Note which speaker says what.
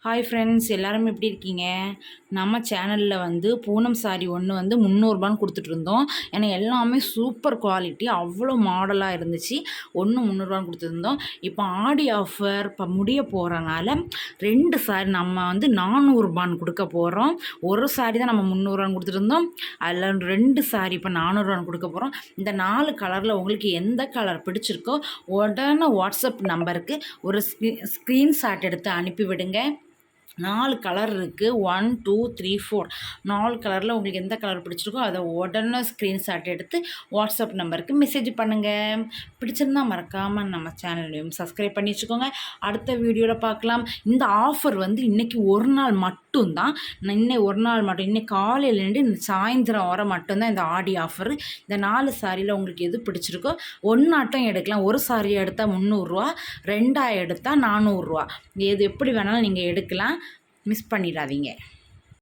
Speaker 1: Hi friends, எல்லாரும் எப்படி இருக்கீங்க? நம்ம சேனலில் வந்து பூனம் சாரி ஒன்று வந்து 300 கொடுத்துட்ருந்தோம். ஏன்னா எல்லாமே சூப்பர் குவாலிட்டி, அவ்வளோ மாடலாக இருந்துச்சு. ஒன்று 300 கொடுத்துருந்தோம். இப்போ ஆடி ஆஃபர் இப்போ முடிய போகிறனால 2 சாரி நம்ம வந்து 400 கொடுக்க போகிறோம். ஒரு சாரி தான் நம்ம 300 கொடுத்துருந்தோம். அதில் 2 சாரி இப்போ 400 கொடுக்க போகிறோம். இந்த 4 கலரில் உங்களுக்கு எந்த கலர் பிடிச்சிருக்கோ உடனே வாட்ஸ்அப் நம்பருக்கு ஒரு ஸ்க்ரீன்ஷாட் எடுத்து அனுப்பிவிடுங்க. 4 கலர் இருக்குது. 1 2 3 4 4 கலரில் உங்களுக்கு எந்த கலர் பிடிச்சிருக்கோ அதை உடனே ஸ்க்ரீன்ஷாட் எடுத்து வாட்ஸ்அப் நம்பருக்கு மெசேஜ் பண்ணுங்கள். பிடிச்சிருந்தால் மறக்காமல் நம்ம சேனலையும் சப்ஸ்கிரைப் பண்ணி வச்சுக்கோங்க. அடுத்த வீடியோவில் பார்க்கலாம். இந்த ஆஃபர் வந்து இன்றைக்கி ஒரு நாள் மட்டும்தான். ஒரு நாள் மட்டும், இன்னைக்கு காலையிலேருந்து சாயந்தரம் வர மட்டும்தான் இந்த ஆடி ஆஃபர். இந்த 4 சாரியில் உங்களுக்கு எது பிடிச்சிருக்கோ ஒன்றாட்டம் எடுக்கலாம். ஒரு சாரி எடுத்தால் 300 ரூபா, 2 எடுத்தால் 400 ரூபா. எது எப்படி வேணாலும் நீங்கள் எடுக்கலாம். மிஸ் பண்ணிடாதீங்க.